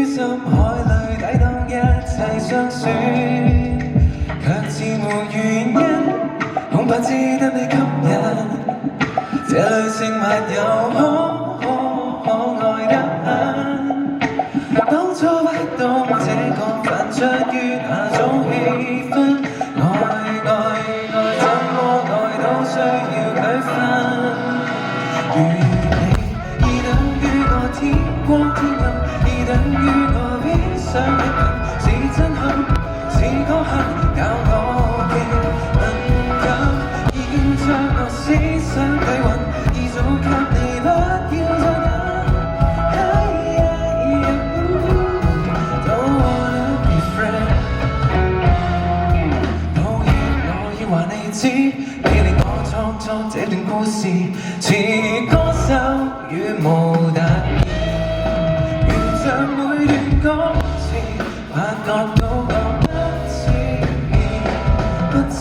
深海裏抵擋一切相損，卻似沒原因，恐怕只得你吸引。這裏剩沒有可愛得很，當初不懂這個犯出於那種氣氛，愛怎麼愛都需要區分。如你已等於我天光天暗，已等於我必想力行，是震撼是高興，教我極敏感，已經將我思想對暈，已早給你不要再等。Don't wanna be friends， 我要話你知，你令我創作這段故事，似歌手與模特兒，沿着每段歌詞，發覺到我不知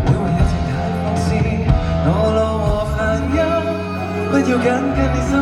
會為有情太放肆，惱怒和煩憂，不要緊跟你心。